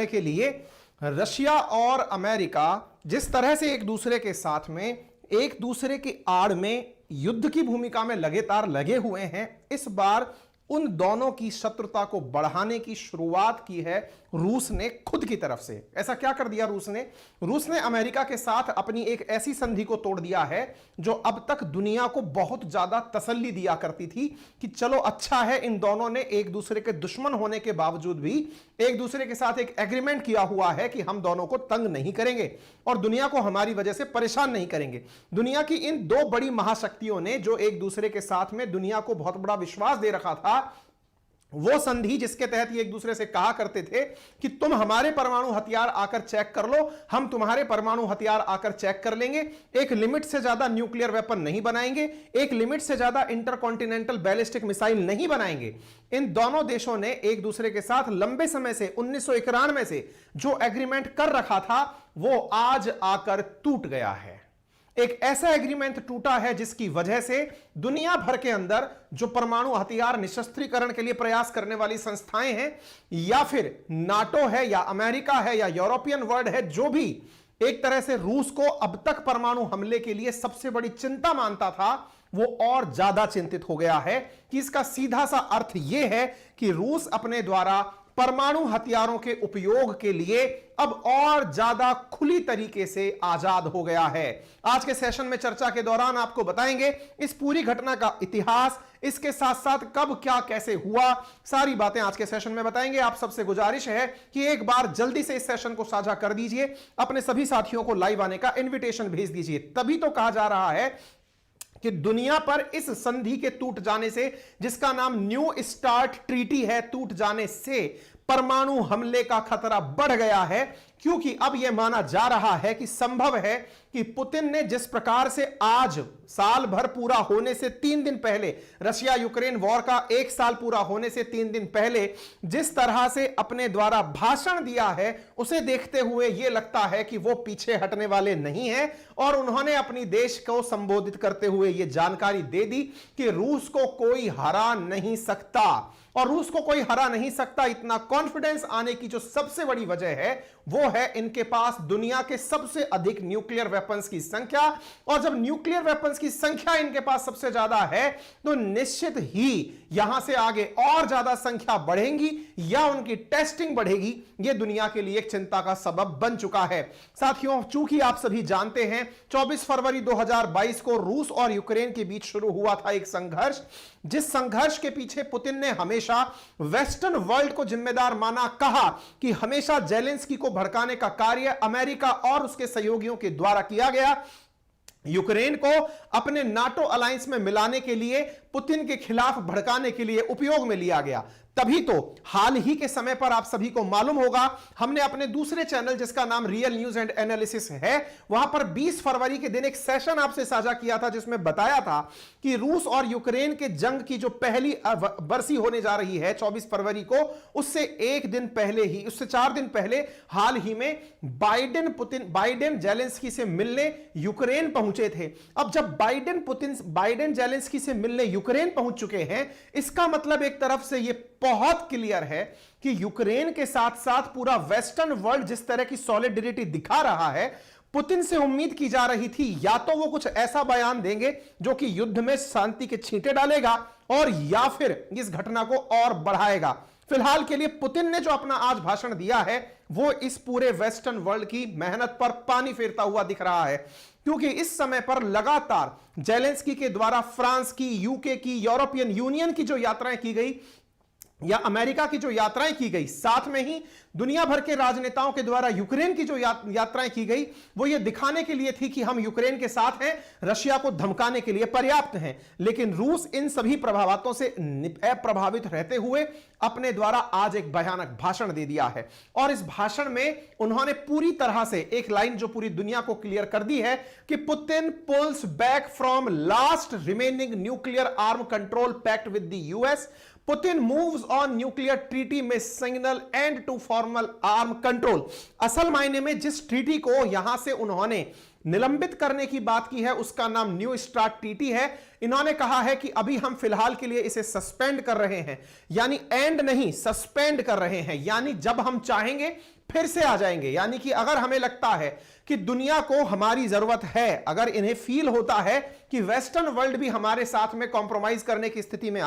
के लिए रशिया और अमेरिका जिस तरह से एक दूसरे के साथ में एक दूसरे की आड़ में युद्ध की भूमिका में लगातार लगे हुए हैं, इस बार उन दोनों की शत्रुता को बढ़ाने की शुरुआत की है रूस ने खुद की तरफ से। ऐसा क्या कर दिया रूस ने अमेरिका के साथ अपनी एक ऐसी संधि को तोड़ दिया है जो अब तक दुनिया को बहुत ज्यादा तसल्ली दिया करती थी कि चलो अच्छा है, इन दोनों ने एक दूसरे के दुश्मन होने के बावजूद भी एक दूसरे के साथ एक एग्रीमेंट किया हुआ है कि हम दोनों को तंग नहीं करेंगे और दुनिया को हमारी वजह से परेशान नहीं करेंगे। दुनिया की इन दो बड़ी महाशक्तियों ने जो एक दूसरे के साथ में दुनिया को बहुत बड़ा विश्वास दे रखा था, वो संधि जिसके तहत ये एक दूसरे से कहा करते थे कि तुम हमारे परमाणु हथियार आकर चेक कर लो, हम तुम्हारे परमाणु हथियार आकर चेक कर लेंगे, एक लिमिट से ज्यादा न्यूक्लियर वेपन नहीं बनाएंगे, एक लिमिट से ज्यादा इंटरकॉन्टिनेंटल बैलिस्टिक मिसाइल नहीं बनाएंगे। इन दोनों देशों ने एक दूसरे के साथ लंबे समय से 1991 से जो एग्रीमेंट कर रखा था वो आज आकर टूट गया है। एक ऐसा एग्रीमेंट टूटा है जिसकी वजह से दुनिया भर के अंदर जो परमाणु हथियार निशस्त्रीकरण के लिए प्रयास करने वाली संस्थाएं हैं, या फिर नाटो है या अमेरिका है या यूरोपियन वर्ल्ड है, जो भी एक तरह से रूस को अब तक परमाणु हमले के लिए सबसे बड़ी चिंता मानता था, वो और ज्यादा चिंतित हो गया है कि इसका सीधा सा अर्थ यह है कि रूस अपने द्वारा परमाणु हथियारों के उपयोग के लिए अब और ज्यादा खुली तरीके से आजाद हो गया है। आज के सेशन में चर्चा के दौरान आपको बताएंगे इस पूरी घटना का इतिहास, इसके साथ साथ कब क्या कैसे हुआ, सारी बातें आज के सेशन में बताएंगे। आप सबसे गुजारिश है कि एक बार जल्दी से इस सेशन को साझा कर दीजिए, अपने सभी साथियों को लाइव आने का इन्विटेशन भेज दीजिए। तभी तो कहा जा रहा है कि दुनिया पर इस संधि के टूट जाने से, जिसका नाम न्यू स्टार्ट ट्रीटी है, टूट जाने से परमाणु हमले का खतरा बढ़ गया है, क्योंकि अब यह माना जा रहा है कि संभव है कि पुतिन ने जिस प्रकार से आज साल भर पूरा होने से 3 दिन पहले, रशिया यूक्रेन वॉर का 1 साल पूरा होने से 3 दिन पहले जिस तरह से अपने द्वारा भाषण दिया है, उसे देखते हुए यह लगता है कि वो पीछे हटने वाले नहीं है और उन्होंने अपनी देश को संबोधित करते हुए यह जानकारी दे दी कि रूस को कोई हरा नहीं सकता। और रूस को कोई हरा नहीं सकता, इतना कॉन्फिडेंस आने की जो सबसे बड़ी वजह है वो है इनके पास दुनिया के सबसे अधिक न्यूक्लियर वेपन्स की संख्या। और जब न्यूक्लियर वेपन्स की संख्या इनके पास सबसे ज्यादा है तो निश्चित ही यहां से आगे और ज्यादा संख्या बढ़ेगी या उनकी टेस्टिंग बढ़ेगी। यह दुनिया के लिए एक चिंता का सबब बन चुका है। साथियों, चूंकि आप सभी जानते हैं 24 फरवरी 2022 को रूस और यूक्रेन के बीच शुरू हुआ था एक संघर्ष, जिस संघर्ष के पीछे पुतिन ने हमेशा वेस्टर्न वर्ल्ड को जिम्मेदार माना, कहा कि हमेशा जेलेंस्की को भड़काने का कार्य अमेरिका और उसके सहयोगियों के द्वारा किया गया, यूक्रेन को अपने नाटो अलायंस में मिलाने के लिए, पुतिन के खिलाफ भड़काने के लिए उपयोग में लिया गया। तभी तो हाल ही के समय पर आप सभी को मालूम होगा, हमने अपने दूसरे चैनल जिसका नाम रियल न्यूज एंड एनालिसिस है, वहां पर 20 फरवरी के दिन एक सेशन आपसे साझा किया था जिसमें बताया था कि रूस और यूक्रेन के जंग की जो पहली बरसी होने जा रही है 24 फरवरी को, उससे 1 दिन पहले ही, उससे 4 दिन पहले हाल ही में बाइडेन जेलेंस्की से मिलने यूक्रेन पहुंचे थे। अब जब बाइडेन जेलेंस्की से मिलने यूक्रेन पहुंच चुके हैं, इसका मतलब एक तरफ से यह बहुत क्लियर है कि यूक्रेन के साथ साथ पूरा वेस्टर्न वर्ल्ड जिस तरह की सॉलिडरिटी दिखा रहा है, पुतिन से उम्मीद की जा रही थी या तो वो कुछ ऐसा बयान देंगे जो कि युद्ध में शांति के छींटे डालेगा और या फिर इस घटना को और बढ़ाएगा। फिलहाल के लिए पुतिन ने जो अपना आज भाषण दिया है वो इस पूरे वेस्टर्न वर्ल्ड की मेहनत पर पानी फेरता हुआ दिख रहा है, क्योंकि इस समय पर लगातार जेलेंस्की के द्वारा फ्रांस की, यूके की, यूरोपियन यूनियन की जो यात्राएं की गई या अमेरिका की जो यात्राएं की गई, साथ में ही दुनिया भर के राजनेताओं के द्वारा यूक्रेन की जो यात्राएं की गई, वो ये दिखाने के लिए थी कि हम यूक्रेन के साथ हैं, रशिया को धमकाने के लिए पर्याप्त हैं। लेकिन रूस इन सभी प्रभावों से अप्रभावित रहते हुए अपने द्वारा आज एक भयानक भाषण दे दिया है। और इस भाषण में उन्होंने पूरी तरह से एक लाइन जो पूरी दुनिया को क्लियर कर दी है कि Putin pulls back from last remaining nuclear arm control pact with the US, Putin moves on nuclear treaty में signal end to formal arm control. असल मायने में जिस ट्रीटी को यहां से उन्होंने निलंबित करने की बात की है उसका नाम न्यू स्टार्ट ट्रीटी है। इन्होंने कहा है कि अभी हम फिलहाल के लिए इसे सस्पेंड कर रहे हैं, यानी एंड नहीं, सस्पेंड कर रहे हैं, यानी जब हम चाहेंगे फिर से आ जाएंगे। यानी कि अगर हमें लगता है कि दुनिया को हमारी जरूरत है, अगर इन्हें फील होता है कि वेस्टर्न वर्ल्ड भी हमारे साथ में कॉम्प्रोमाइज करने की स्थिति में